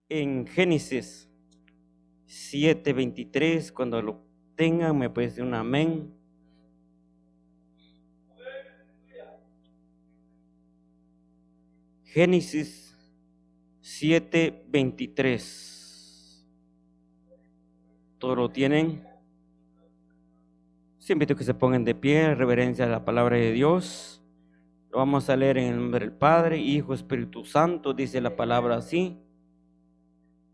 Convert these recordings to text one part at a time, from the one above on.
en Génesis 7:23. Cuando lo tengan, me puede decir un amén. Génesis 7:23. ¿Todos lo tienen? Sí, invito a que se pongan de pie en reverencia a la palabra de Dios. Lo vamos a leer en el nombre del Padre, Hijo, Espíritu Santo. Dice la palabra así: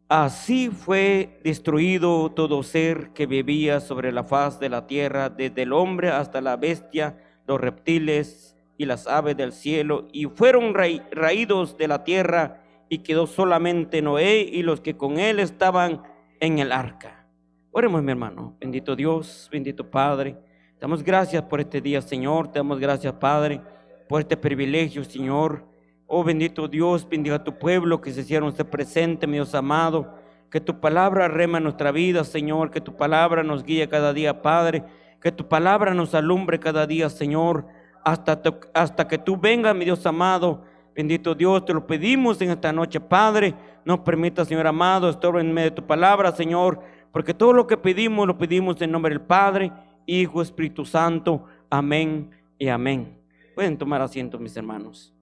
así fue destruido todo ser que vivía sobre la faz de la tierra, desde el hombre hasta la bestia, los reptiles y las aves del cielo, y fueron raídos de la tierra, y quedó solamente Noé y los que con él estaban en el arca. Oremos, mi hermano. Bendito Dios, bendito Padre, te damos gracias por este día, Señor. Te damos gracias, Padre, por este privilegio, Señor. Oh bendito Dios, bendiga a tu pueblo que se hicieron ser presente, mi Dios amado. Que tu palabra rema en nuestra vida, Señor. Que tu palabra nos guíe cada día, Padre. Que tu palabra nos alumbre cada día, Señor, hasta que tú vengas, mi Dios amado. Bendito Dios, te lo pedimos en esta noche, Padre. No permita, Señor amado, estorbo en medio de tu palabra, Señor, porque todo lo que pedimos, lo pedimos en nombre del Padre, Hijo, Espíritu Santo. Amén y amén. Pueden tomar asiento, mis hermanos.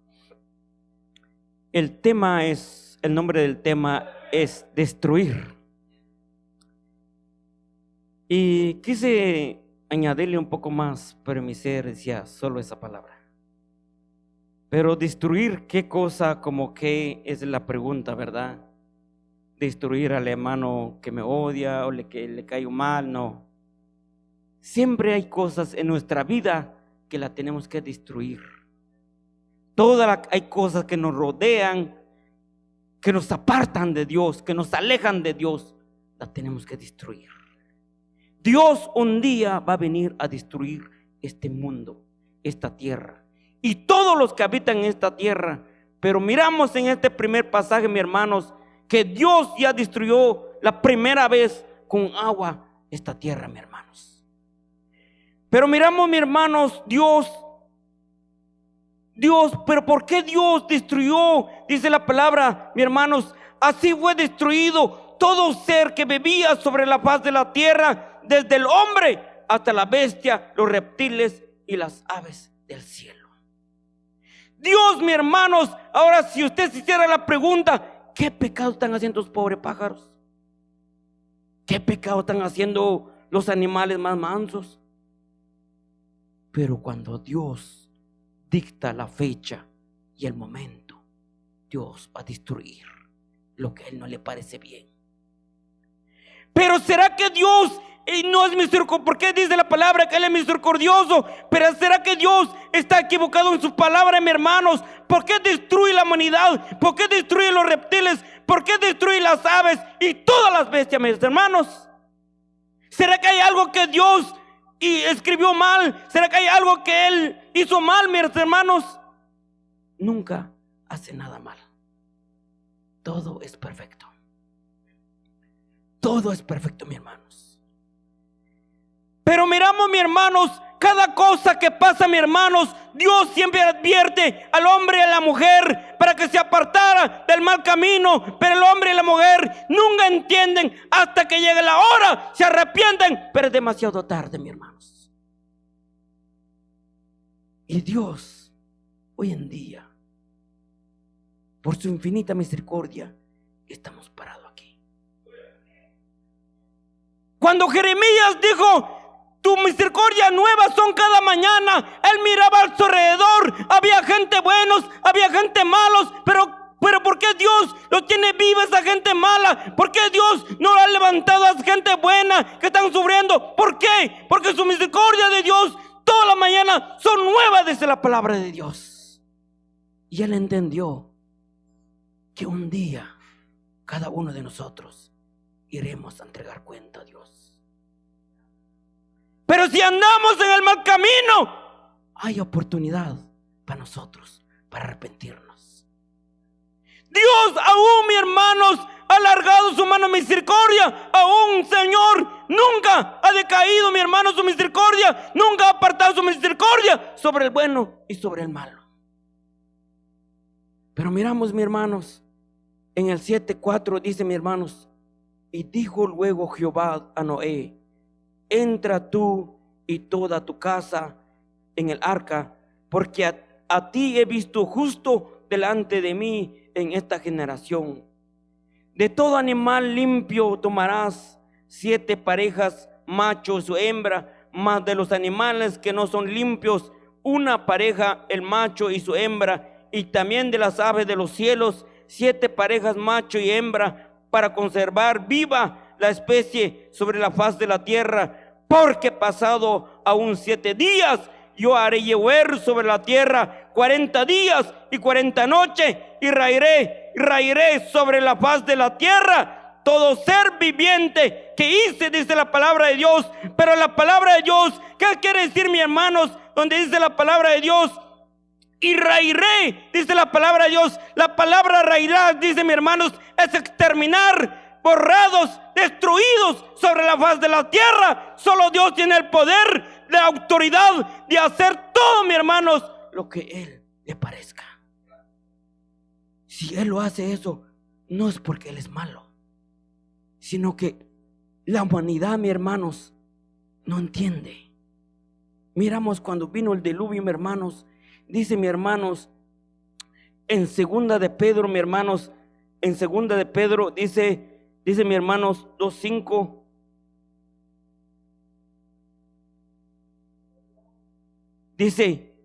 El nombre del tema es destruir. Y quise añadirle un poco más, pero mi ser decía solo esa palabra. Pero destruir, ¿qué cosa? Como que es la pregunta, ¿verdad? Destruir al hermano que me odia o que le caigo mal, no. Siempre hay cosas en nuestra vida que la tenemos que destruir. Hay cosas que nos rodean, que nos apartan de Dios, que nos alejan de Dios. La tenemos que destruir. Dios un día va a venir a destruir este mundo, esta tierra, y todos los que habitan en esta tierra. Pero miramos en este primer pasaje, mis hermanos, que Dios ya destruyó la primera vez con agua esta tierra, mis hermanos. Pero miramos, mis hermanos, Dios, pero ¿por qué Dios destruyó? Dice la palabra, mis hermanos, así fue destruido todo ser que vivía sobre la faz de la tierra, desde el hombre hasta la bestia, los reptiles y las aves del cielo. Dios, mis hermanos, ahora si usted se hiciera la pregunta, ¿qué pecado están haciendo los pobres pájaros? ¿Qué pecado están haciendo los animales más mansos? Pero cuando Dios dicta la fecha y el momento, Dios va a destruir lo que a Él no le parece bien. Pero ¿será que Dios no es misericordioso? Porque dice la palabra que Él es misericordioso. Pero ¿será que Dios está equivocado en su palabra, mis hermanos? ¿Por qué destruye la humanidad? ¿Por qué destruye los reptiles? ¿Por qué destruye las aves y todas las bestias, mis hermanos? ¿Será que hay algo que Dios escribió mal? ¿Será que hay algo que Él hizo mal, mis hermanos? Nunca hace nada mal. Todo es perfecto. Todo es perfecto, mis hermanos. Pero miramos, mis hermanos, cada cosa que pasa, mis hermanos, Dios siempre advierte al hombre y a la mujer para que se apartara del mal camino. Pero el hombre y la mujer nunca entienden hasta que llegue la hora, se arrepienten, pero es demasiado tarde, mis hermanos. Y Dios, hoy en día, por su infinita misericordia, estamos parados aquí. Cuando Jeremías dijo: tu misericordia nueva son cada mañana, él miraba a su alrededor. Había gente buenos, había gente malos, pero ¿por qué Dios los tiene viva esa gente mala? ¿Por qué Dios no ha levantado a esa gente buena que están sufriendo? ¿Por qué? Porque su misericordia de Dios toda la mañana son nuevas, dice la palabra de Dios. Y él entendió que un día cada uno de nosotros iremos a entregar cuenta a Dios. Pero si andamos en el mal camino, hay oportunidad para nosotros, para arrepentirnos. Dios aún, mis hermanos, ha alargado su mano de misericordia. Aún, Señor, nunca ha decaído, mi hermano, su misericordia. Nunca ha apartado su misericordia sobre el bueno y sobre el malo. Pero miramos, mis hermanos, En el 7:4 dice, mis hermanos, y dijo luego Jehová a Noé: entra tú y toda tu casa en el arca, porque a ti he visto justo delante de mí en esta generación. De todo animal limpio tomarás 7 parejas, machos o hembra, mas de los animales que no son limpios, una pareja, el macho y su hembra, y también de las aves de los cielos, 7 parejas, macho y hembra, para conservar viva la especie sobre la faz de la tierra. Porque pasado aún 7 días, yo haré llover sobre la tierra 40 días y 40 noches, y raeré sobre la faz de la tierra todo ser viviente que hice, dice la palabra de Dios. Pero la palabra de Dios, ¿qué quiere decir, mis hermanos? Donde dice la palabra de Dios, y raeré, dice la palabra de Dios. La palabra raerá, dice, mis hermanos, es exterminar, borrados, destruidos sobre la faz de la tierra. Solo Dios tiene el poder, la autoridad de hacer todo, mis hermanos, lo que Él le parezca. Si Él lo hace eso, no es porque Él es malo, sino que la humanidad, mis hermanos, no entiende. Miramos cuando vino el diluvio, mis hermanos, dice, mis hermanos, en segunda de Pedro, mis hermanos, en segunda de Pedro dice, mis hermanos, 2:5, dice: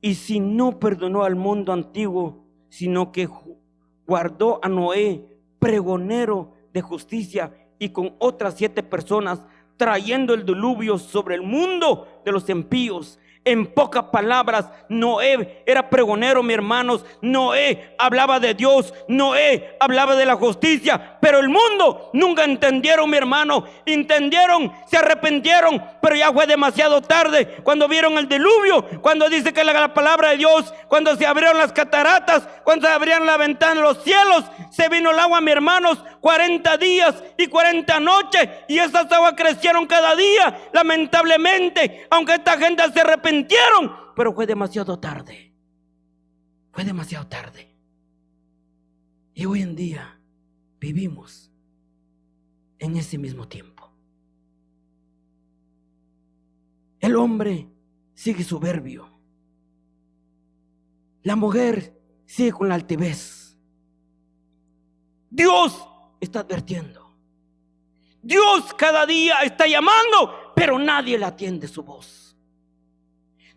y si no perdonó al mundo antiguo, sino que guardó a Noé, pregonero de justicia, y con otras 7 personas, trayendo el diluvio sobre el mundo de los impíos. En pocas palabras, Noé era pregonero, mis hermanos. Noé hablaba de Dios, Noé hablaba de la justicia, pero el mundo nunca entendieron, mi hermano. Entendieron, se arrepintieron, pero ya fue demasiado tarde. Cuando vieron el diluvio, cuando dice que la palabra de Dios, cuando se abrieron las cataratas, cuando se abrieron la ventana de los cielos, se vino el agua, mis hermanos, 40 días y 40 noches, y esas aguas crecieron cada día. Lamentablemente, aunque esta gente se arrepintieron, pero fue demasiado tarde. Fue demasiado tarde. Y hoy en día vivimos en ese mismo tiempo. El hombre sigue soberbio, la mujer sigue con la altivez. Dios está advirtiendo. Dios cada día está llamando, pero nadie le atiende su voz.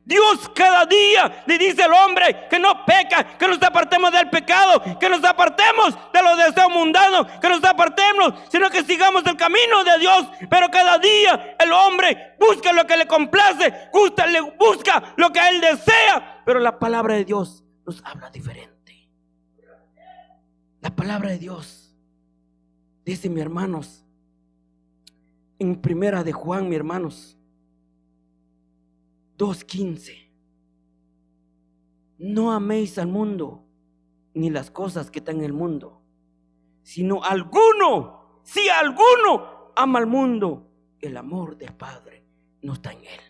Dios cada día le dice al hombre que no peca, que nos apartemos del pecado, que nos apartemos de los deseos mundanos, que nos apartemos, sino que sigamos el camino de Dios. Pero cada día el hombre busca lo que le complace, busca lo que él desea. Pero la palabra de Dios nos habla diferente. La palabra de Dios dice, mis hermanos, en primera de Juan, mis hermanos, 2:15: no améis al mundo ni las cosas que están en el mundo, sino alguno, si alguno ama al mundo, el amor del Padre no está en él.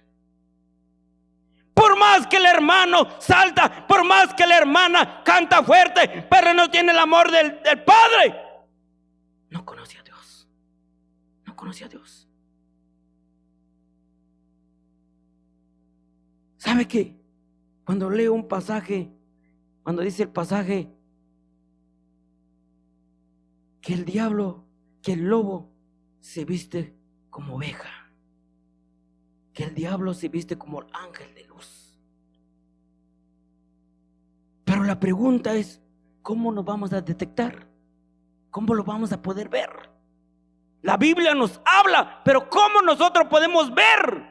Por más que el hermano salta, por más que la hermana canta fuerte, pero no tiene el amor del Padre, no conoce a Dios. No conoce a Dios. ¿Sabe qué? Cuando leo un pasaje, cuando dice el pasaje que el diablo, que el lobo se viste como oveja, que el diablo se viste como el ángel de luz. Pero la pregunta es, ¿cómo nos vamos a detectar? ¿Cómo lo vamos a poder ver? La Biblia nos habla, pero ¿cómo nosotros podemos ver?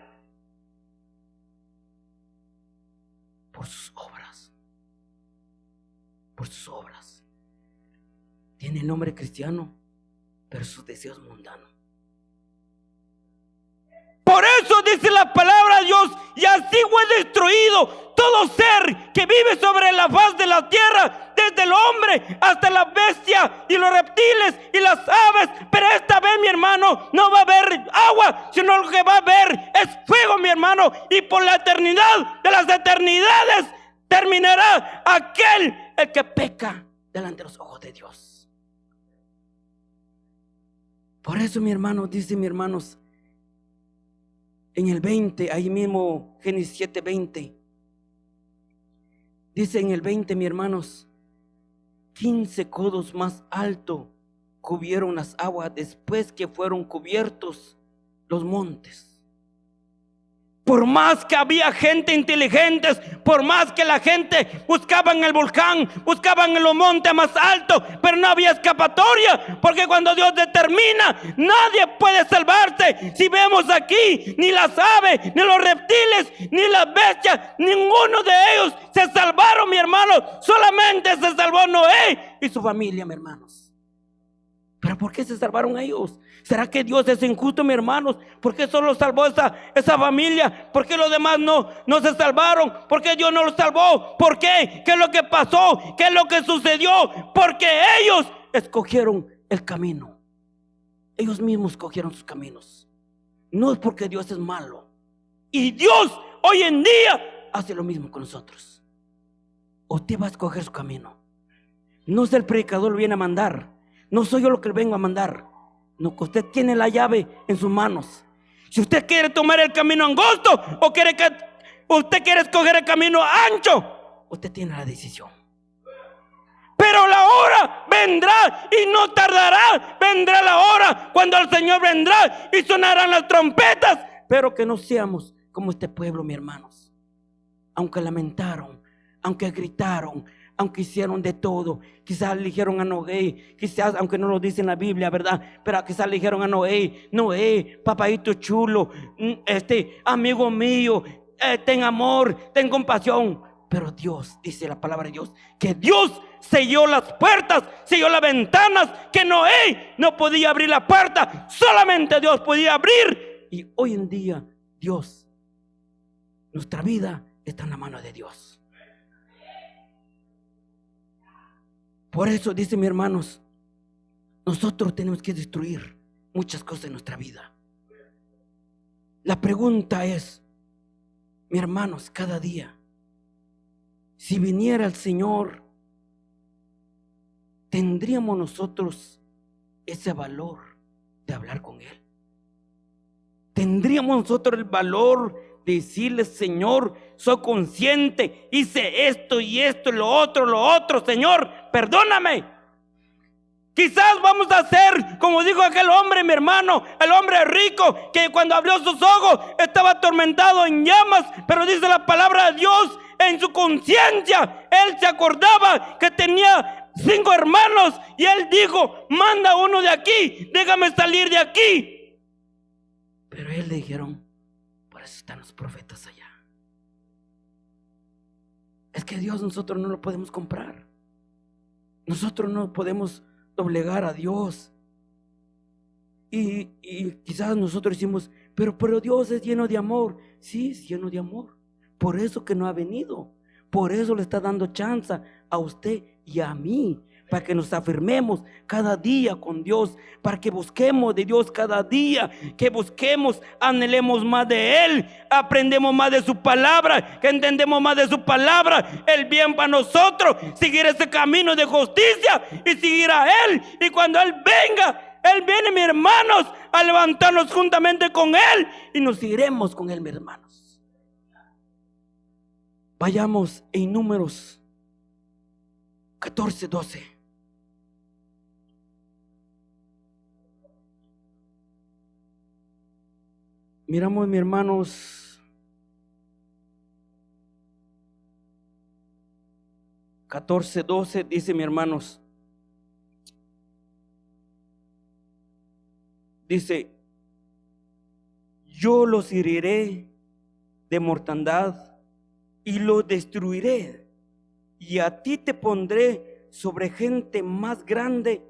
Por sus obras. Por sus obras. Tiene el nombre cristiano, pero sus deseos mundanos. Por eso dice la palabra de Dios: y así fue destruido todo ser que vive sobre la faz de la tierra, desde el hombre hasta la bestia y los reptiles y las aves. Pero esta vez, mi hermano, no va a haber agua, sino lo que va a haber es fuego, mi hermano. Y por la eternidad de las eternidades terminará aquel el que peca delante de los ojos de Dios. Por eso, mi hermano, dice mi hermanos, en el 20, ahí mismo, Génesis 7:20, dice en el 20, mi hermanos, 15 codos más alto cubrieron las aguas después que fueron cubiertos los montes. Por más que había gente inteligente, por más que la gente buscaba en el volcán, buscaban en los montes más altos, pero no había escapatoria, porque cuando Dios determina, nadie puede salvarse. Si vemos aquí, ni las aves, ni los reptiles, ni las bestias, ninguno de ellos se salvaron, mi hermano. Solamente se salvó Noé y su familia, mi hermanos. ¿Pero por qué se salvaron ellos? ¿Será que Dios es injusto, mi hermanos? ¿Por qué solo salvó esa familia? ¿Por qué los demás no se salvaron? ¿Por qué Dios no los salvó? ¿Por qué? ¿Qué es lo que pasó? ¿Qué es lo que sucedió? Porque ellos escogieron el camino. Ellos mismos escogieron sus caminos. No es porque Dios es malo. Y Dios hoy en día hace lo mismo con nosotros. Usted va a escoger su camino. No es el predicador, lo viene a mandar. No soy yo lo que le vengo a mandar. No, que usted tiene la llave en sus manos. Si usted quiere tomar el camino angosto o usted quiere escoger el camino ancho, usted tiene la decisión. Pero la hora vendrá y no tardará. Vendrá la hora cuando el Señor vendrá y sonarán las trompetas. Pero que no seamos como este pueblo, mis hermanos. Aunque lamentaron, aunque gritaron, aunque hicieron de todo, quizás le dijeron a Noé, quizás, aunque no lo dice en la Biblia, ¿verdad? Pero quizás le dijeron a Noé, Noé, papadito chulo, amigo mío, ten amor, ten compasión. Pero Dios, dice la palabra de Dios, que Dios selló las puertas, selló las ventanas, que Noé no podía abrir la puerta, solamente Dios podía abrir. Y hoy en día, Dios, nuestra vida está en la mano de Dios. Por eso, dice mis hermanos, nosotros tenemos que destruir muchas cosas en nuestra vida. La pregunta es, mis hermanos, cada día, si viniera el Señor, ¿tendríamos nosotros ese valor de hablar con Él? ¿Tendríamos nosotros el valor de decirle, Señor, soy consciente, hice esto y esto y lo otro, Señor, perdóname? Quizás vamos a ser como dijo aquel hombre, mi hermano, el hombre rico, que cuando abrió sus ojos estaba atormentado en llamas, pero dice la palabra de Dios, en su conciencia él se acordaba que tenía 5 hermanos y él dijo, manda uno de aquí, déjame salir de aquí. Pero a él le dijeron, por eso están los profetas allá. Es que Dios nosotros no lo podemos comprar. Nosotros no podemos doblegar a Dios. Y quizás nosotros decimos, pero Dios es lleno de amor. Sí, es lleno de amor. Por eso que no ha venido. Por eso le está dando chance a usted y a mí, para que nos afirmemos cada día con Dios, para que busquemos de Dios cada día, que busquemos, anhelemos más de Él, aprendemos más de su palabra, que entendemos más de su palabra, el bien para nosotros, seguir ese camino de justicia y seguir a Él. Y cuando Él venga, Él viene, mis hermanos, a levantarnos juntamente con Él y nos iremos con Él, mis hermanos. Vayamos en Números 14:12. Miramos, mis hermanos, 14:12 dice, mis hermanos, dice, yo los heriré de mortandad y los destruiré, y a ti te pondré sobre gente más grande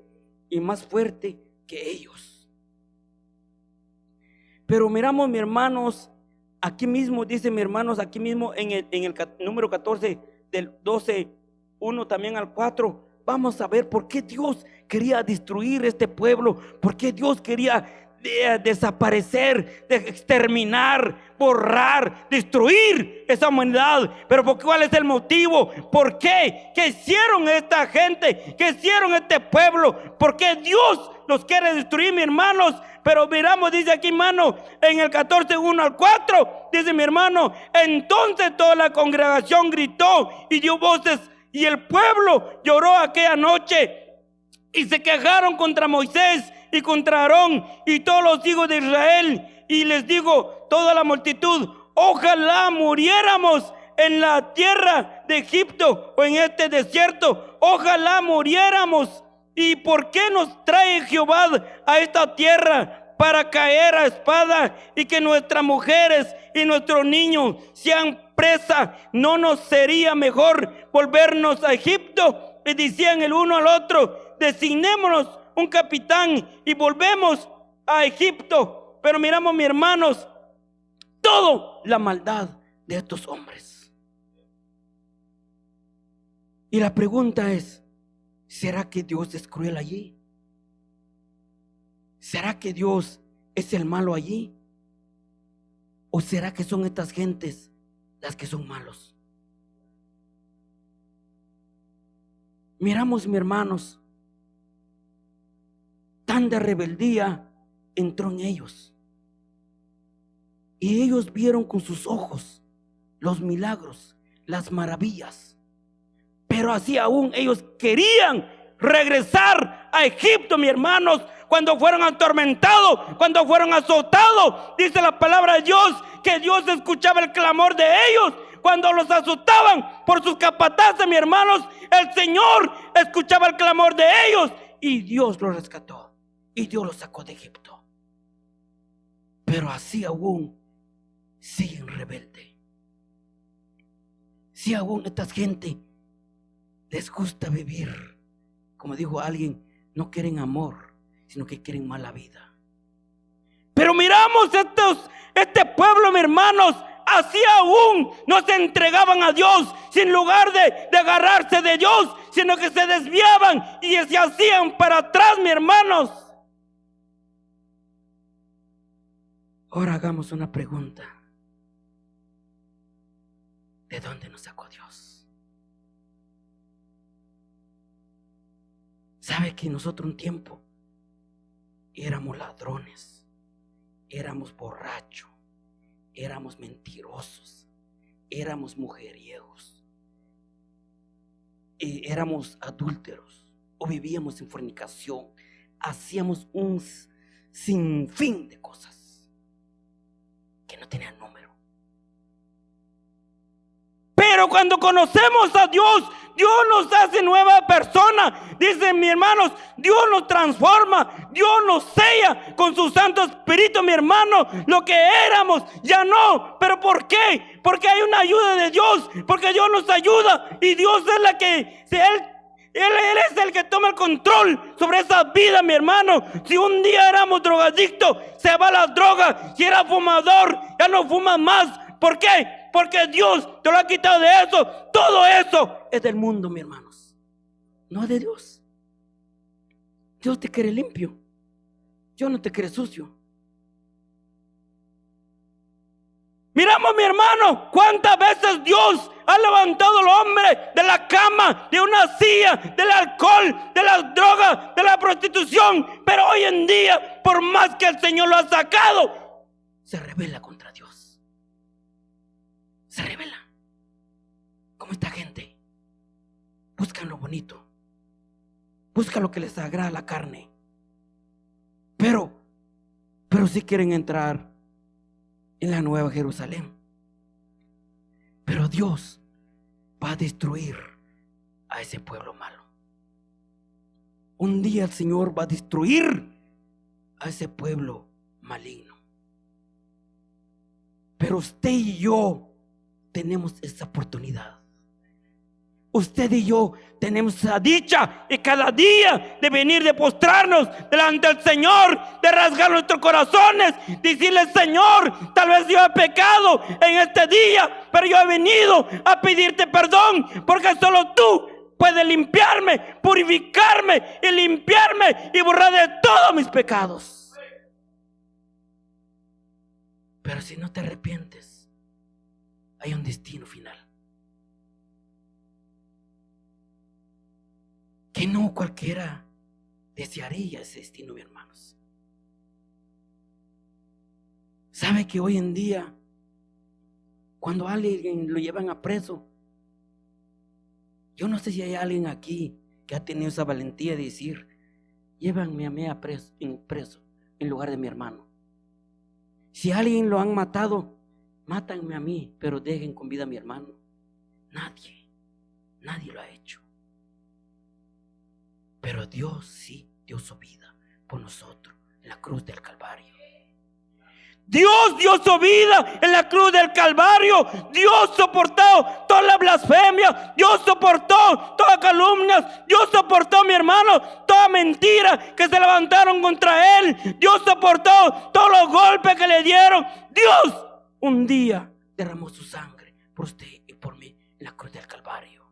y más fuerte que ellos. Pero miramos, mis hermanos, aquí mismo dice, mis hermanos, aquí mismo en el número 14 del 12:1 también al 4, vamos a ver por qué Dios quería destruir este pueblo, por qué Dios quería desaparecer, de exterminar, borrar, destruir esa humanidad. Pero ¿cuál es el motivo? ¿Por qué? ¿Qué hicieron esta gente? ¿Qué hicieron este pueblo? ¿Por qué Dios los quiere destruir, mis hermanos? Pero miramos, dice aquí, hermano, en el 14, 1 al 4, dice mi hermano: entonces toda la congregación gritó y dio voces, y el pueblo lloró aquella noche, y se quejaron contra Moisés y contra Aarón y todos los hijos de Israel. Y les digo toda la multitud: ojalá muriéramos en la tierra de Egipto o en este desierto. Ojalá muriéramos. ¿Y por qué nos trae Jehová a esta tierra? Para caer a espada y que nuestras mujeres y nuestros niños sean presa. ¿No nos sería mejor volvernos a Egipto? Y decían el uno al otro: designémonos un capitán y volvemos a Egipto. Pero miramos, mis hermanos, toda la maldad de estos hombres. Y la pregunta es: ¿será que Dios es cruel allí? ¿Será que Dios es el malo allí? ¿O será que son estas gentes las que son malos? Miramos, mis hermanos, tanta rebeldía entró en ellos. Y ellos vieron con sus ojos los milagros, las maravillas. Pero así aún ellos querían regresar a Egipto, mis hermanos, cuando fueron atormentados, cuando fueron azotados. Dice la palabra de Dios que Dios escuchaba el clamor de ellos. Cuando los asustaban por sus capataces, mis hermanos, el Señor escuchaba el clamor de ellos y Dios los rescató y Dios los sacó de Egipto. Pero así aún siguen rebeldes. Si aún esta gente les gusta vivir, como dijo alguien, no quieren amor, sino que quieren mala vida. Pero miramos este pueblo, mis hermanos, así aún no se entregaban a Dios, sin lugar de agarrarse de Dios, sino que se desviaban y se hacían para atrás, mis hermanos. Ahora hagamos una pregunta: ¿de dónde nos sacó Dios? ¿Sabe que nosotros un tiempo éramos ladrones, éramos borrachos, éramos mentirosos, éramos mujeriegos, éramos adúlteros o vivíamos en fornicación, hacíamos un sinfín de cosas que no tenían número? Pero cuando conocemos a Dios, Dios nos hace nueva persona. Dicen, mis hermanos, Dios nos transforma, Dios nos sella con su Santo Espíritu, mi hermano. Lo que éramos ya no. ¿Pero por qué? Porque hay una ayuda de Dios, porque Dios nos ayuda y Dios es la que Él es el que toma el control sobre esa vida, mi hermano. Si un día éramos drogadictos, se va la droga. Si era fumador, ya no fumas más. ¿Por qué? Porque Dios te lo ha quitado de eso. Todo eso es del mundo, mis hermanos, no es de Dios. Dios te quiere limpio, Dios no te quiere sucio. Miramos, mi hermano, cuántas veces Dios ha levantado al hombre de la cama, de una silla, del alcohol, de las drogas, de la prostitución. Pero hoy en día, por más que el Señor lo ha sacado, se rebela contra Dios. Se revela. Como esta gente buscan lo bonito, buscan lo que les agrada la carne, pero sí quieren entrar en la nueva Jerusalén. Pero Dios va a destruir a ese pueblo malo. Un día el Señor va a destruir a ese pueblo maligno. Pero usted y yo tenemos esa oportunidad. Usted y yo tenemos esa dicha y cada día de venir, de postrarnos delante del Señor, de rasgar nuestros corazones, decirle: Señor, tal vez yo he pecado en este día, pero yo he venido a pedirte perdón, porque solo tú puedes limpiarme, purificarme y limpiarme y borrar de todos mis pecados. Pero si no te arrepientes, hay un destino final. Que no cualquiera desearía ese destino, mis hermanos. ¿Sabe que hoy en día, cuando a alguien lo llevan a preso, yo no sé si hay alguien aquí que ha tenido esa valentía de decir: llévanme a mí preso en lugar de mi hermano? Si a alguien lo han matado, mátanme a mí, pero dejen con vida a mi hermano. Nadie lo ha hecho. Pero Dios sí dio su vida por nosotros en la cruz del Calvario. Dios dio su vida en la cruz del Calvario. Dios soportó toda la blasfemia. Dios soportó todas calumnias. Dios soportó, mi hermano, toda mentira que se levantaron contra él. Dios soportó todos los golpes que le dieron. Dios un día derramó su sangre por usted y por mí en la cruz del Calvario.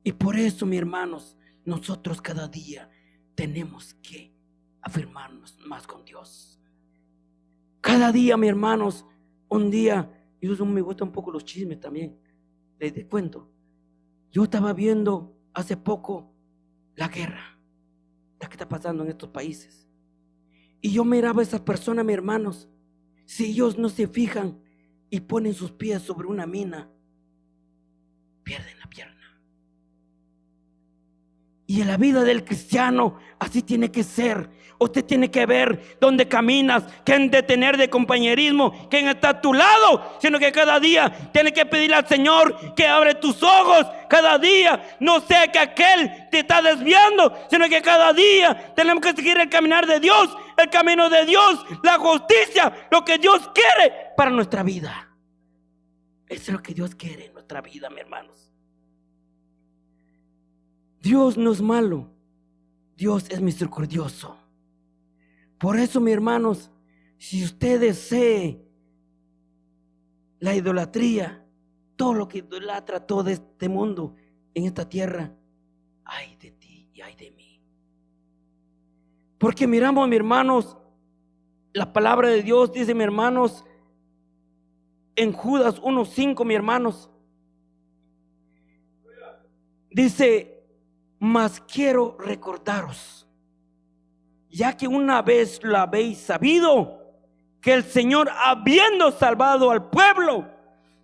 Y por eso, mis hermanos, nosotros cada día tenemos que afirmarnos más con Dios. Cada día, mis hermanos, un día, yo me gusta un poco los chismes también, les cuento. Yo estaba viendo hace poco la guerra que está pasando en estos países, y yo miraba a esas personas, mis hermanos. Si ellos no se fijan y ponen sus pies sobre una mina, pierden la pierna. Y en la vida del cristiano así tiene que ser. Usted tiene que ver dónde caminas, quién te tener de compañerismo, quién está a tu lado, sino que cada día tiene que pedirle al Señor que abre tus ojos. Cada día no sea que aquel te está desviando, sino que cada día tenemos que seguir el caminar de Dios, el camino de Dios, la justicia, lo que Dios quiere para nuestra vida. Eso es lo que Dios quiere en nuestra vida, mis hermanos. Dios no es malo, Dios es misericordioso. Por eso, mis hermanos, si usted desea la idolatría, todo lo que idolatra todo este mundo en esta tierra, ay de ti y ay de mí. Porque miramos, mis hermanos, la palabra de Dios dice, mis hermanos, en Judas 1:5, mis hermanos, dice: mas quiero recordaros, ya que una vez lo habéis sabido, que el Señor, habiendo salvado al pueblo,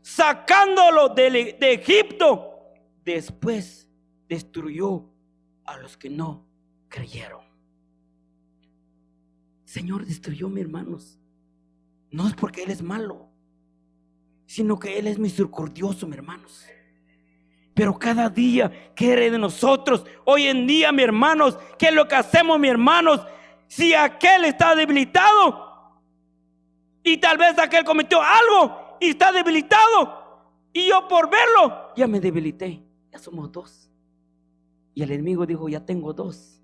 sacándolo de Egipto, después destruyó a los que no creyeron. El Señor destruyó, mis hermanos, no es porque Él es malo, sino que Él es misericordioso, mis hermanos. Pero cada día quiere de nosotros. Hoy en día, mis hermanos, ¿qué es lo que hacemos, mis hermanos? Si aquel está debilitado y tal vez aquel cometió algo y está debilitado, y yo por verlo ya me debilité, ya somos dos. Y el enemigo dijo: ya tengo dos.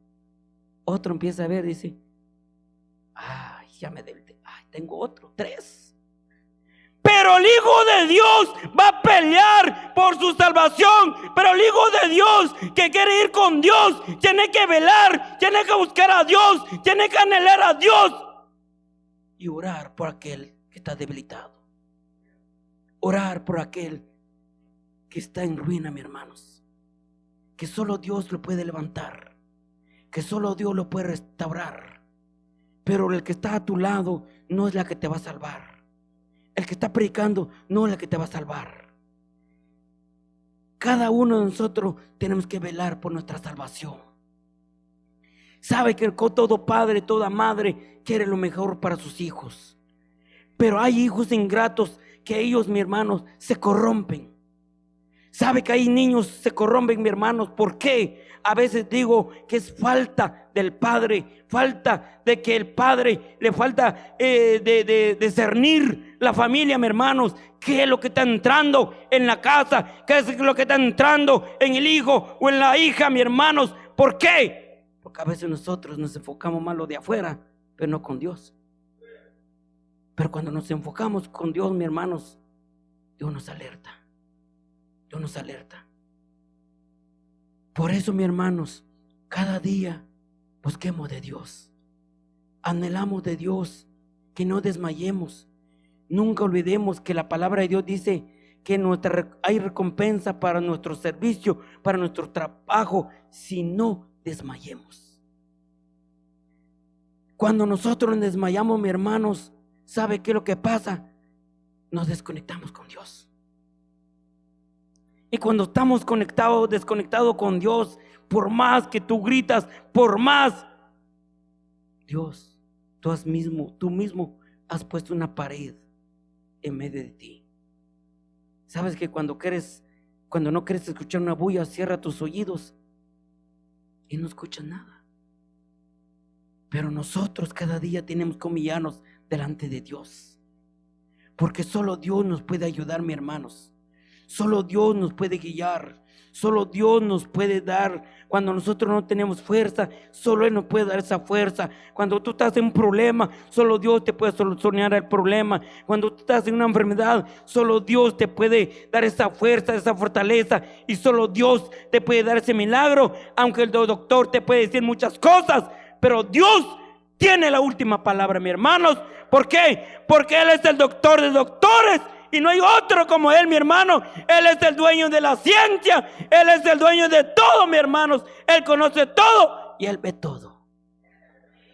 Otro empieza a ver, dice: ay, ya me debilité, ay, tengo otro, tres. Pero el Hijo de Dios va a pelear por su salvación. Pero el Hijo de Dios que quiere ir con Dios tiene que velar, tiene que buscar a Dios, tiene que anhelar a Dios y orar por aquel que está debilitado, orar por aquel que está en ruina, mis hermanos, que solo Dios lo puede levantar, que solo Dios lo puede restaurar. Pero el que está a tu lado no es la que te va a salvar. El que está predicando no es el que te va a salvar. Cada uno de nosotros tenemos que velar por nuestra salvación. Sabe que todo padre, toda madre quiere lo mejor para sus hijos. Pero hay hijos ingratos que ellos, mis hermanos, se corrompen. Sabe que hay niños que se corrompen, mis hermanos. ¿Por qué? A veces digo que es falta del padre, falta de que el padre le falta de discernir la familia, mis hermanos. ¿Qué es lo que está entrando en la casa? ¿Qué es lo que está entrando en el hijo o en la hija, mis hermanos? ¿Por qué? Porque a veces nosotros nos enfocamos más lo de afuera, pero no con Dios. Pero cuando nos enfocamos con Dios, mis hermanos, Dios nos alerta. Dios nos alerta. Por eso, mis hermanos, cada día busquemos de Dios, anhelamos de Dios que no desmayemos. Nunca olvidemos que la palabra de Dios dice que hay recompensa para nuestro servicio, para nuestro trabajo, si no desmayemos. Cuando nosotros nos desmayamos, mis hermanos, ¿sabe qué es lo que pasa? Nos desconectamos con Dios. Y cuando estamos desconectados con Dios, por más que tú gritas, por más, Dios, tú mismo has puesto una pared en medio de ti. Sabes que cuando no quieres escuchar una bulla, cierra tus oídos y no escuchas nada. Pero nosotros cada día tenemos que humillarnos delante de Dios, porque solo Dios nos puede ayudar, mis hermanos. Solo Dios nos puede guiar. Solo Dios nos puede dar. Cuando nosotros no tenemos fuerza, solo Él nos puede dar esa fuerza. Cuando tú estás en un problema, solo Dios te puede solucionar el problema. Cuando tú estás en una enfermedad, solo Dios te puede dar esa fuerza, esa fortaleza. Y solo Dios te puede dar ese milagro. Aunque el doctor te puede decir muchas cosas, pero Dios tiene la última palabra, mis hermanos. ¿Por qué? Porque Él es el doctor de doctores. Y no hay otro como Él, mi hermano. Él es el dueño de la ciencia. Él es el dueño de todo, mis hermanos. Él conoce todo y Él ve todo.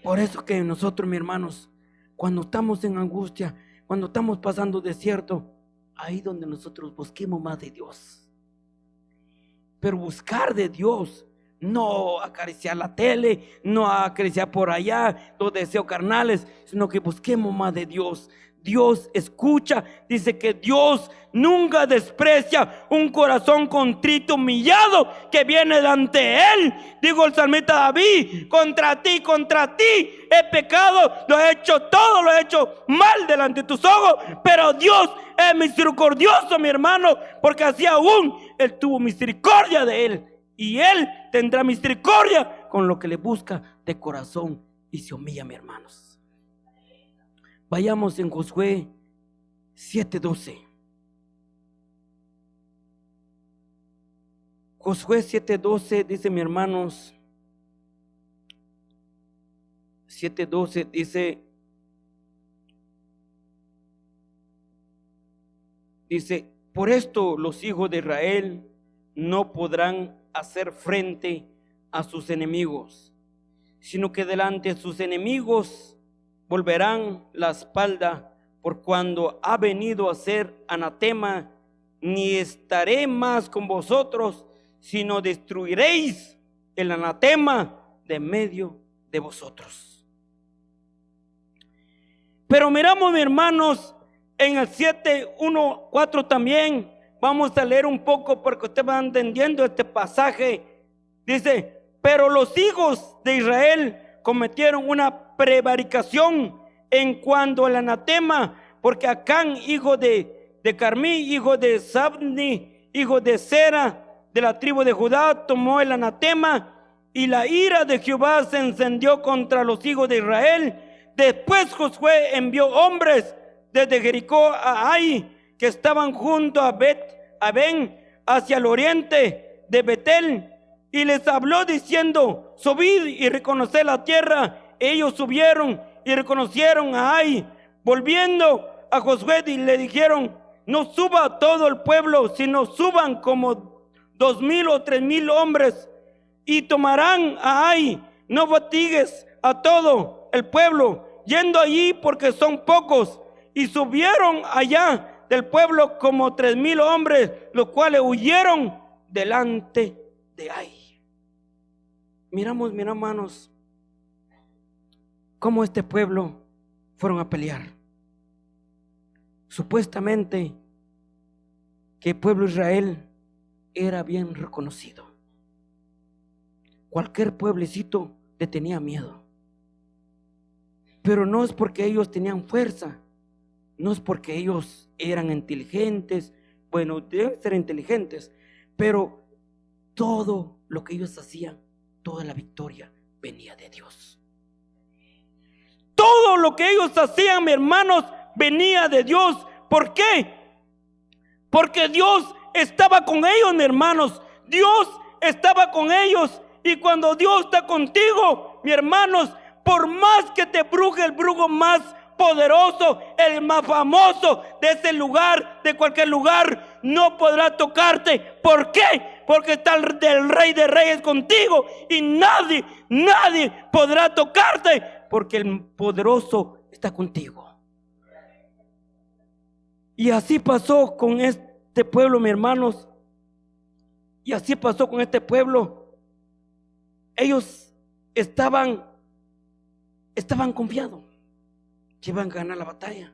Por eso que nosotros, mis hermanos, cuando estamos en angustia, cuando estamos pasando desierto, ahí donde nosotros busquemos más de Dios. Pero buscar de Dios, no acariciar la tele, no acariciar por allá los deseos carnales, sino que busquemos más de Dios. Dios escucha, dice que Dios nunca desprecia un corazón contrito, humillado, que viene delante Él. Digo el salmista David: contra ti he pecado, lo he hecho todo, lo he hecho mal delante de tus ojos, pero Dios es misericordioso, mi hermano, porque así aún Él tuvo misericordia de él, y Él tendrá misericordia con lo que le busca de corazón y se humilla, mis hermanos. Vayamos en Josué 7:12. Josué 7:12 dice, mis hermanos, 7:12 dice: por esto los hijos de Israel no podrán hacer frente a sus enemigos, sino que delante de sus enemigos volverán la espalda, por cuando ha venido a ser anatema. Ni estaré más con vosotros, sino destruiréis el anatema de medio de vosotros. Pero miramos, mis hermanos, en el 7:1-4 también vamos a leer un poco, porque usted va entendiendo este pasaje. Dice: pero los hijos de Israel cometieron una prevaricación en cuanto al anatema, porque Acán, hijo de Carmí, hijo de Sabni, hijo de Zera, de la tribu de Judá, tomó el anatema, y la ira de Jehová se encendió contra los hijos de Israel. Después Josué envió hombres desde Jericó a Ai, que estaban junto a Ben, hacia el oriente de Betel, y les habló diciendo: subid y reconoced la tierra. Ellos subieron y reconocieron a Ai. Volviendo a Josué, y le dijeron: no suba todo el pueblo, sino suban como 2,000 o 3,000 hombres, y tomarán a Ai. No fatigues a todo el pueblo yendo allí, porque son pocos. Y subieron allá del pueblo como 3,000 hombres, los cuales huyeron delante de Ai. Miramos, mis hermanos, cómo este pueblo fueron a pelear. Supuestamente que el pueblo de Israel era bien reconocido. Cualquier pueblecito le tenía miedo. Pero no es porque ellos tenían fuerza, no es porque ellos eran inteligentes. Bueno, deben ser inteligentes, pero todo lo que ellos hacían, toda la victoria venía de Dios. Todo lo que ellos hacían, mis hermanos, venía de Dios. ¿Por qué? Porque Dios estaba con ellos, mis hermanos. Dios estaba con ellos. Y cuando Dios está contigo, mis hermanos, por más que te bruje el brujo más poderoso, el más famoso de ese lugar, de cualquier lugar, no podrá tocarte. ¿Por qué? Porque está el Rey de Reyes contigo y nadie podrá tocarte, porque el poderoso está contigo. Y así pasó con este pueblo, mis hermanos. Y así pasó con este pueblo. Ellos estaban confiados que iban a ganar la batalla,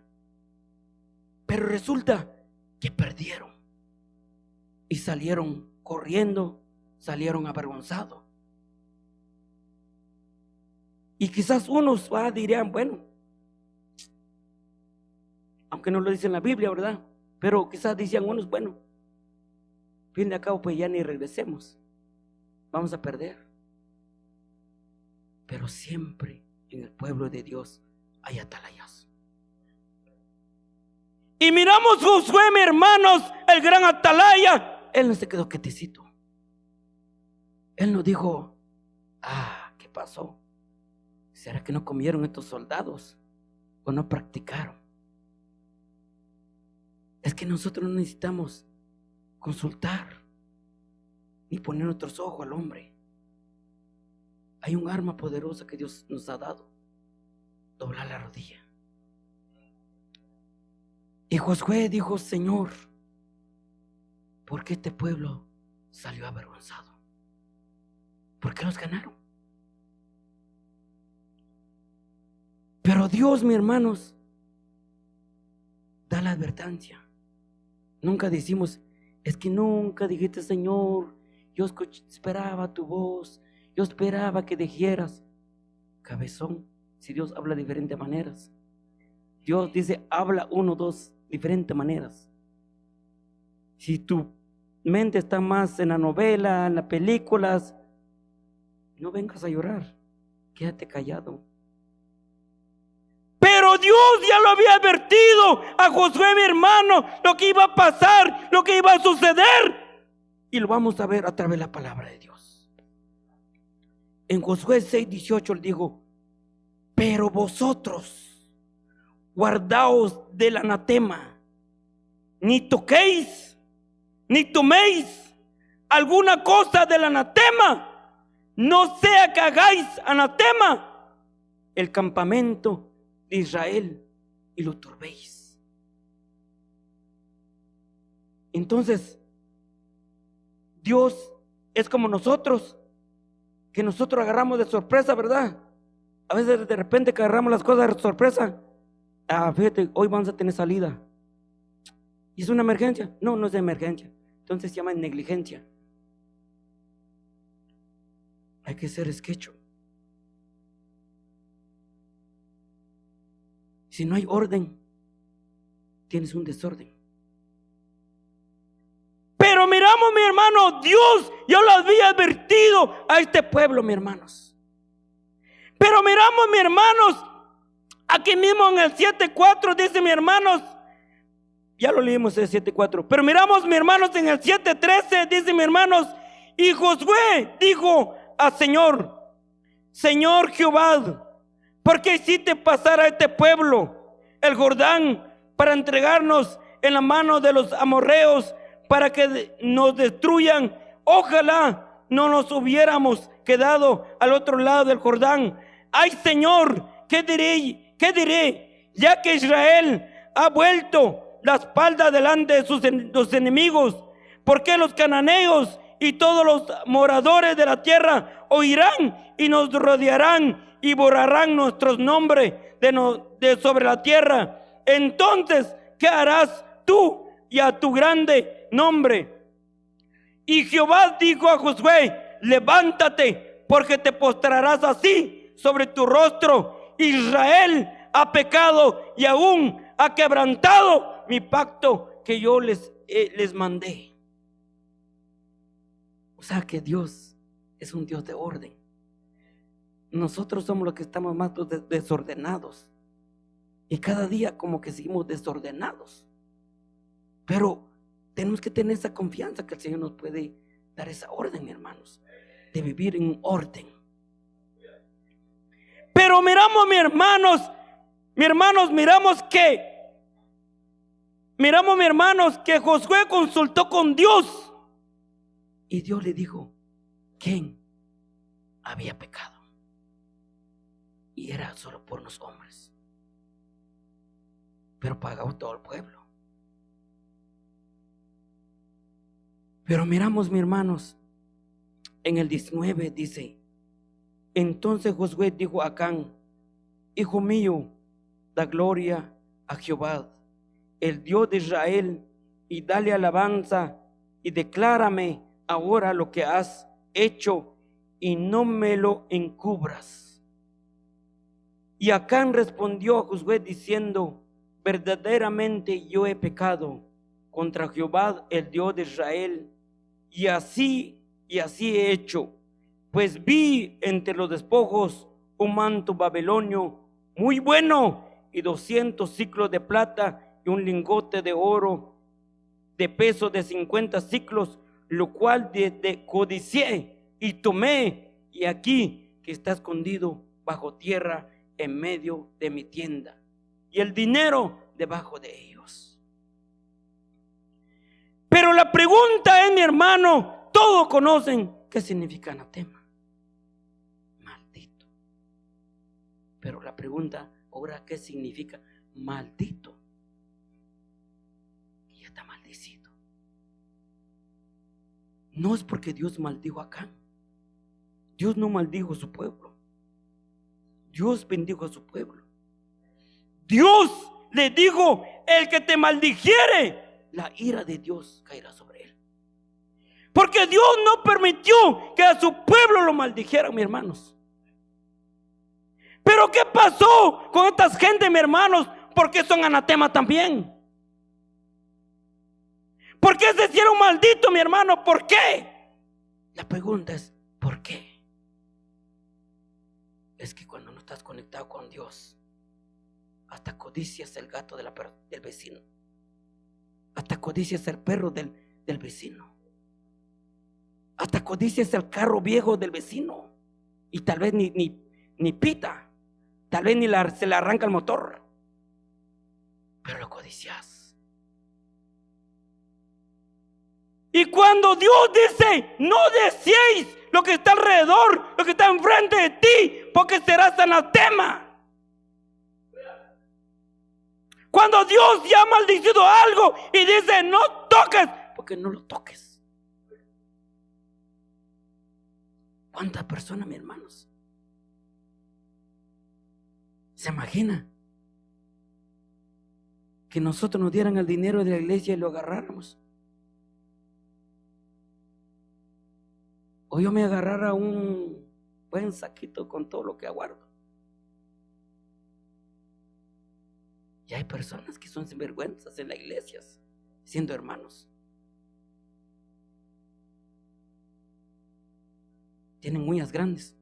pero resulta que perdieron y salieron corriendo, salieron avergonzados. Y quizás unos dirían, bueno, aunque no lo dice en la Biblia, ¿verdad? Pero quizás decían unos, bueno, fin de cabo, pues ya ni regresemos, vamos a perder. Pero siempre en el pueblo de Dios hay atalayas. Y miramos Josué, mis hermanos, el gran atalaya. Él no se quedó quietecito. Él no dijo, ¿qué pasó? ¿Será que no comieron estos soldados o no practicaron? Es que nosotros no necesitamos consultar ni poner nuestros ojos al hombre. Hay un arma poderosa que Dios nos ha dado: doblar la rodilla. Y Josué dijo, Señor, ¿por qué este pueblo salió avergonzado? ¿Por qué los ganaron? Pero Dios, mis hermanos, da la advertencia. Nunca decimos, es que nunca dijiste, Señor, yo esperaba tu voz, yo esperaba que dijeras. Cabezón, si Dios habla de diferentes maneras. Dios dice, habla 1, 2 diferentes maneras. Si tu mente está más en la novela, en las películas, no vengas a llorar, quédate callado. Pero Dios ya lo había advertido a Josué, mi hermano, lo que iba a pasar, lo que iba a suceder. Y lo vamos a ver a través de la palabra de Dios. En Josué 6:18 le dijo, pero vosotros guardaos del anatema, ni toquéis, ni toméis alguna cosa del anatema, no sea que hagáis anatema el campamento de Israel y lo turbéis. Entonces, Dios es como nosotros, que nosotros agarramos de sorpresa, ¿verdad? A veces de repente que agarramos las cosas de sorpresa. Fíjate, hoy vamos a tener salida. ¿Y es una emergencia? No, no es de emergencia. Entonces se llama negligencia. Hay que ser esquecho. Si no hay orden, tienes un desorden. Pero miramos, mi hermano, Dios ya lo había advertido a este pueblo, mis hermanos. Pero miramos, mis hermanos, aquí mismo en el 7:4 dice, mis hermanos, ya lo leímos el 7:4, pero miramos, mis hermanos, en el 7:13 dice, mis hermanos, y Josué dijo al Señor, Señor Jehová, ¿por qué hiciste pasar a este pueblo el Jordán para entregarnos en la mano de los amorreos para que nos destruyan? Ojalá no nos hubiéramos quedado al otro lado del Jordán. Ay, Señor, ¿qué diré? Ya que Israel ha vuelto la espalda delante de los enemigos, ¿por qué los cananeos y todos los moradores de la tierra oirán y nos rodearán y borrarán nuestros nombres de sobre la tierra? Entonces, ¿qué harás tú y a tu grande nombre? Y Jehová dijo a Josué, levántate, porque te postrarás así sobre tu rostro. Israel ha pecado y aún ha quebrantado mi pacto que yo les mandé. O sea que Dios es un Dios de orden. Nosotros somos los que estamos más desordenados. Y cada día como que seguimos desordenados. Pero tenemos que tener esa confianza que el Señor nos puede dar esa orden, hermanos, de vivir en orden. Pero miramos, mis hermanos, mi hermanos, mi hermanos, que Josué consultó con Dios y Dios le dijo quién había pecado, y era solo por los hombres, pero pagó todo el pueblo. Pero miramos, mis hermanos, en el 19 dice: entonces Josué dijo a Acán: hijo mío, da gloria a Jehová, el Dios de Israel, y dale alabanza, y declárame ahora lo que has hecho, y no me lo encubras. Y Acán respondió a Josué diciendo: verdaderamente yo he pecado contra Jehová, el Dios de Israel, y así he hecho, pues vi entre los despojos un manto babilonio muy bueno, y 200 siclos de plata, y un lingote de oro de peso de 50 siclos, lo cual codicié y tomé, y aquí que está escondido bajo tierra en medio de mi tienda, y el dinero debajo de ellos. Pero la pregunta es, mi hermano, todos conocen qué significa anatema: maldito. Pero la pregunta ahora, ¿qué significa maldito? Y ya está maldecido. No es porque Dios maldijo a Acán. Dios no maldijo a su pueblo. Dios bendijo a su pueblo. Dios le dijo: el que te maldijere, la ira de Dios caerá sobre él. Porque Dios no permitió que a su pueblo lo maldijeran, mis hermanos. Pero ¿qué pasó con estas gente, mis hermanos? ¿Por qué son anatema también? ¿Por qué se hicieron malditos, mi hermano? ¿Por qué? La pregunta es, ¿por qué? Es que cuando no estás conectado con Dios, hasta codicias el gato del vecino, hasta codicias el perro del vecino, hasta codicias el carro viejo del vecino, y tal vez ni pita, tal vez se le arranca el motor, pero lo codicias. Y cuando Dios dice: no deseéis lo que está alrededor, lo que está enfrente de ti, porque serás anatema. Cuando Dios ya ha maldicido algo y dice: no toques, porque no lo toques. ¿Cuántas personas, mis hermanos, se imagina que nosotros nos dieran el dinero de la iglesia y lo agarráramos? O yo me agarrara un buen saquito con todo lo que aguardo. Y hay personas que son sinvergüenzas en las iglesias, siendo hermanos. Tienen uñas grandes.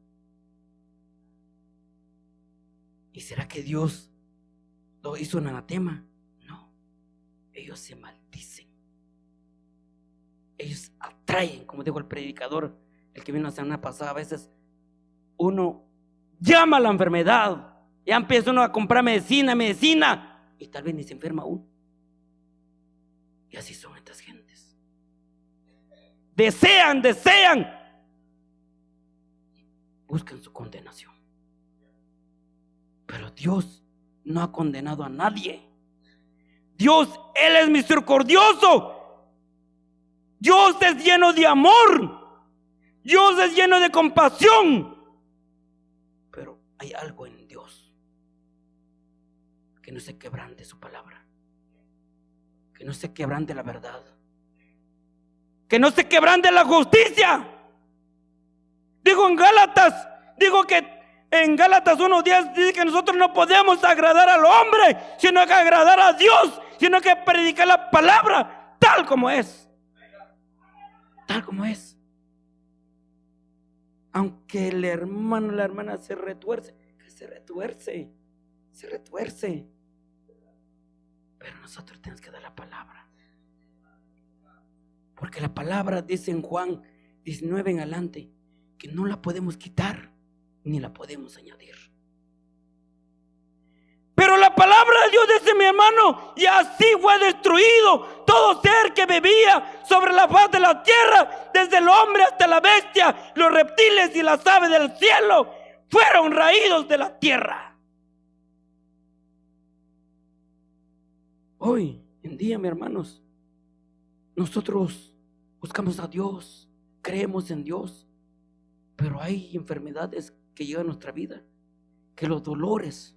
¿Y será que Dios lo hizo un anatema? No. Ellos se maldicen. Ellos atraen, como dijo el predicador, el que vino la semana pasada. A veces uno llama a la enfermedad, ya empieza uno a comprar medicina, y tal vez ni se enferma uno. Y así son estas gentes. Desean, buscan su condenación. Pero Dios no ha condenado a nadie. Dios, Él es misericordioso. Dios es lleno de amor. Dios es lleno de compasión. Pero hay algo en Dios: que no se quebrante su palabra, que no se quebrante la verdad, que no se quebrante la justicia. Digo en Gálatas 1:10 dice que nosotros no podemos agradar al hombre, sino que agradar a Dios, sino que predicar la palabra tal como es. Tal como es. Aunque el hermano, la hermana se retuerce, que se retuerce. Pero nosotros tenemos que dar la palabra. Porque la palabra dice en Juan 19 en adelante que no la podemos quitar ni la podemos añadir. Pero la hermano, y así fue destruido todo ser que vivía sobre la faz de la tierra, desde el hombre hasta la bestia, los reptiles y las aves del cielo fueron raídos de la tierra. Hoy en día, mis hermanos, nosotros buscamos a Dios, creemos en Dios, pero hay enfermedades que llegan a nuestra vida, que los dolores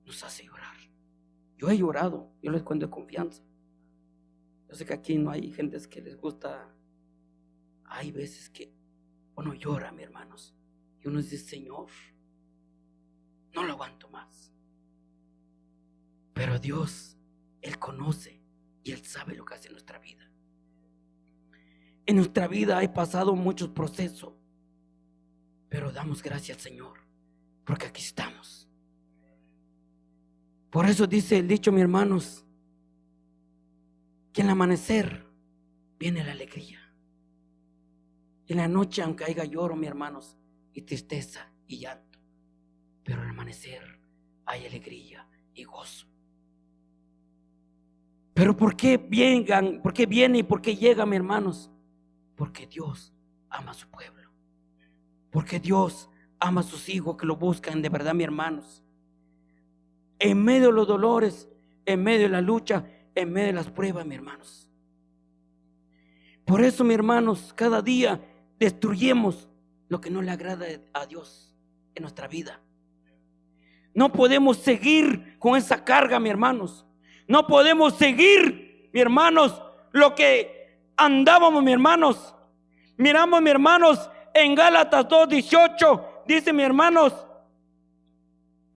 nos hacen llorar. Yo he llorado, yo les cuento de confianza. Yo sé que aquí no hay gente que les gusta. Hay veces que uno llora, mis hermanos, y uno dice: Señor, no lo aguanto más. Pero Dios, Él conoce y Él sabe lo que hace en nuestra vida. En nuestra vida he pasado muchos procesos, pero damos gracias al Señor, porque aquí estamos. Por eso dice el dicho, mis hermanos, que en el amanecer viene la alegría. En la noche, aunque haya lloro, mis hermanos, y tristeza y llanto, pero en el amanecer hay alegría y gozo. Pero ¿por qué viene y por qué llega, mis hermanos? Porque Dios ama a su pueblo. Porque Dios ama a sus hijos que lo buscan de verdad, mis hermanos. En medio de los dolores, en medio de la lucha, en medio de las pruebas, mis hermanos. Por eso, mis hermanos, cada día destruyemos lo que no le agrada a Dios en nuestra vida. No podemos seguir con esa carga, mis hermanos. No podemos seguir, mis hermanos, lo que andábamos, mis hermanos. Miramos, mis hermanos, en Gálatas 2:18, dice, mis hermanos,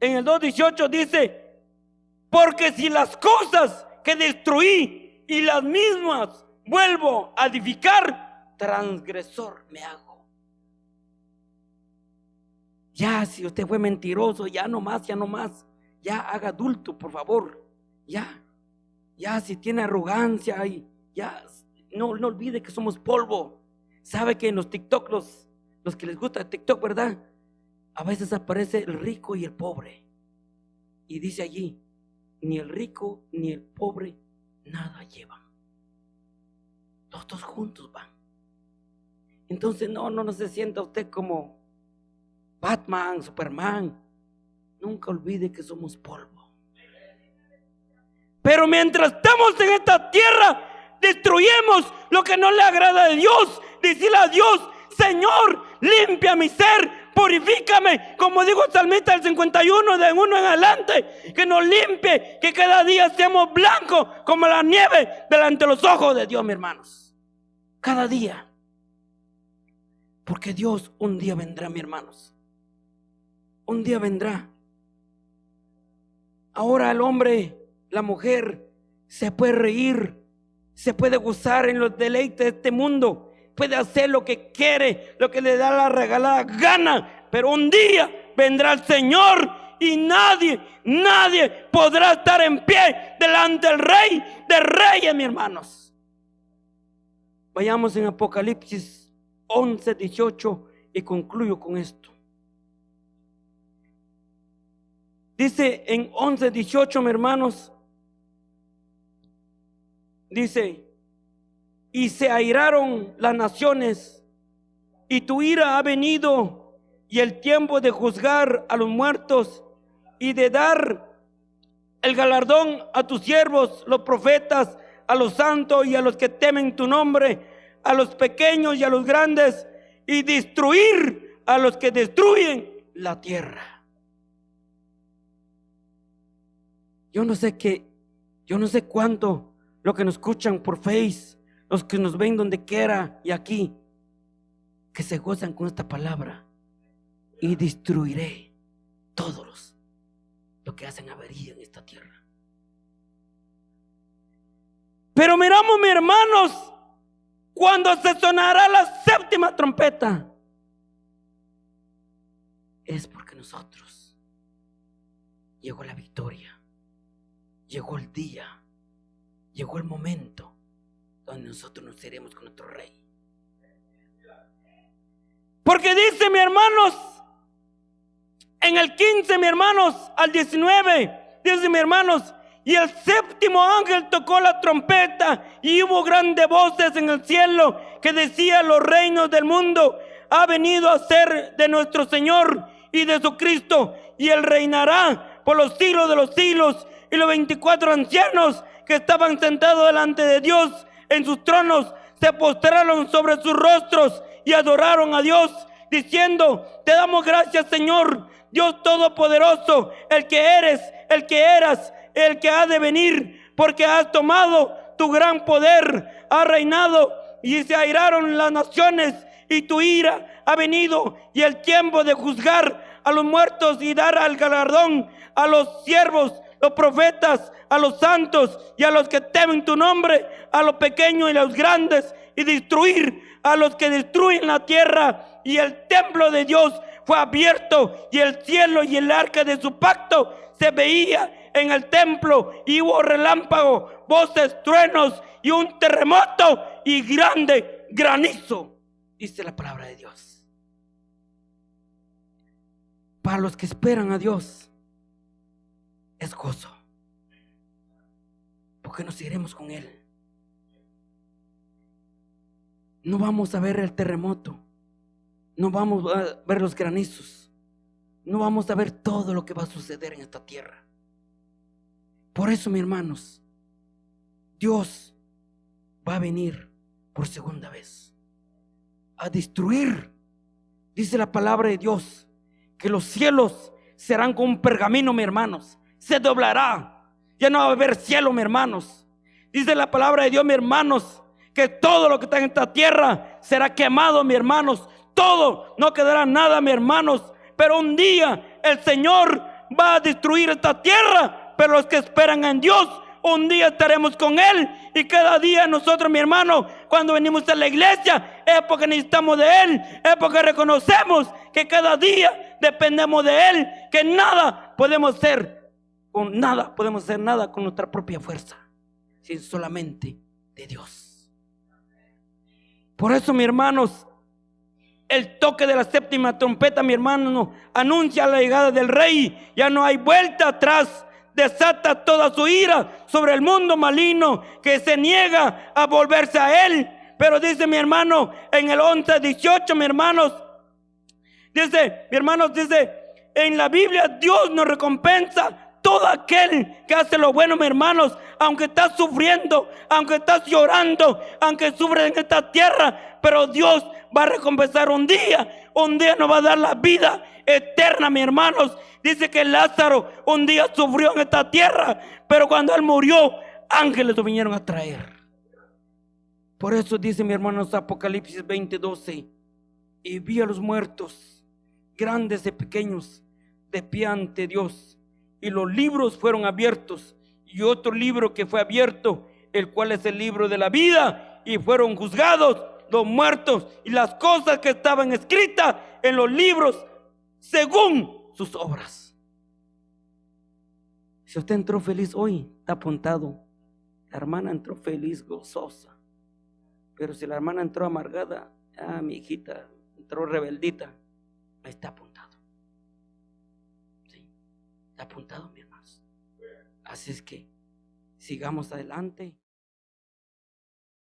en el 2:18 dice: porque si las cosas que destruí y las mismas vuelvo a edificar, transgresor me hago. Ya, si usted fue mentiroso, ya no más, ya haga adulto, por favor. Ya si tiene arrogancia, ya no olvide que somos polvo. Sabe que en los TikTok, los que les gusta TikTok, ¿verdad? A veces aparece el rico y el pobre, y dice allí: ni el rico ni el pobre nada llevan, los dos juntos van. Entonces no se sienta usted como Batman, Superman. Nunca olvide que somos polvo. Pero mientras estamos en esta tierra, destruyemos lo que no le agrada a Dios. Decirle a Dios: Señor, limpia mi ser, purifícame, como dijo el salmista del 51, de 1 en adelante, que nos limpie, que cada día seamos blancos como la nieve delante de los ojos de Dios, mis hermanos. Cada día. Porque Dios un día vendrá, mis hermanos. Un día vendrá. Ahora el hombre, la mujer, se puede reír, se puede gozar en los deleites de este mundo, puede hacer lo que quiere, lo que le da la regalada gana, pero un día vendrá el Señor y nadie podrá estar en pie delante del Rey de Reyes, mis hermanos. Vayamos en Apocalipsis 11:18 y concluyo con esto. Dice en 11:18, mis hermanos, dice: y se airaron las naciones, y tu ira ha venido, y el tiempo de juzgar a los muertos y de dar el galardón a tus siervos, los profetas, a los santos y a los que temen tu nombre, a los pequeños y a los grandes, y destruir a los que destruyen la tierra. Yo no sé cuánto los que nos escuchan por Face, los que nos ven donde quiera y aquí, que se gozan con esta palabra: y destruiré todos los que hacen avería en esta tierra. Pero miramos, mis hermanos, cuando se sonará la séptima trompeta, es porque nosotros llegó la victoria. Llegó el día, llegó el momento donde nosotros nos iremos con nuestro Rey. Porque dice, mis hermanos, en el 15, mis hermanos, al 19, dice, mis hermanos: Y el séptimo ángel tocó la trompeta y hubo grandes voces en el cielo que decían: los reinos del mundo ha venido a ser de nuestro Señor y de su Cristo, y Él reinará por los siglos de los siglos. Y los 24 ancianos que estaban sentados delante de Dios en sus tronos se postraron sobre sus rostros y adoraron a Dios, diciendo: te damos gracias, Señor, Dios Todopoderoso, el que eres, el que eras, el que ha de venir, porque has tomado tu gran poder, has reinado y se airaron las naciones, y tu ira ha venido, y el tiempo de juzgar a los muertos y dar al galardón a los siervos, los profetas, a los santos y a los que temen tu nombre, a los pequeños y a los grandes, y destruir a los que destruyen la tierra. Y el templo de Dios fue abierto, y el cielo y el arca de su pacto se veía en el templo, y hubo relámpagos, voces, truenos y un terremoto y grande granizo. Dice la palabra de Dios. Para los que esperan a Dios es gozo, porque nos iremos con Él. No vamos a ver el terremoto, no vamos a ver los granizos, no vamos a ver todo lo que va a suceder en esta tierra. Por eso, mis hermanos, Dios va a venir por segunda vez a destruir. Dice la palabra de Dios que los cielos serán como un pergamino, mis hermanos, se doblará, ya no va a haber cielo, mis hermanos. Dice la palabra de Dios, mis hermanos, que todo lo que está en esta tierra será quemado, mis hermanos. Todo, no quedará nada, mis hermanos. Pero un día el Señor va a destruir esta tierra, pero los que esperan en Dios, un día estaremos con Él. Y cada día nosotros, mi hermano, cuando venimos a la iglesia, es porque necesitamos de Él, es porque reconocemos que cada día dependemos de Él, que nada podemos hacer con nuestra propia fuerza, sino solamente de Dios. Por eso, mis hermanos, el toque de la séptima trompeta, mi hermano, anuncia la llegada del Rey. Ya no hay vuelta atrás. Desata toda su ira sobre el mundo maligno que se niega a volverse a Él. Pero dice mi hermano en el 11:18, mi hermanos, dice en la Biblia: Dios nos recompensa todo aquel que hace lo bueno, mis hermanos, aunque estás sufriendo, aunque estás llorando, aunque sufres en esta tierra, pero Dios va a recompensar un día nos va a dar la vida eterna, mis hermanos. Dice que Lázaro un día sufrió en esta tierra, pero cuando él murió, ángeles lo vinieron a traer. Por eso dice mi hermano Apocalipsis 20:12: y vi a los muertos, grandes y pequeños, de pie ante Dios, y los libros fueron abiertos, y otro libro que fue abierto, el cual es el libro de la vida, y fueron juzgados los muertos y las cosas que estaban escritas en los libros según sus obras. Si usted entró feliz hoy, está apuntado: la hermana entró feliz, gozosa. Pero si la hermana entró amargada, mi hijita entró rebeldita, ahí está apuntado. ¿Sí? Está apuntado, mi hermanos. Así es que sigamos adelante.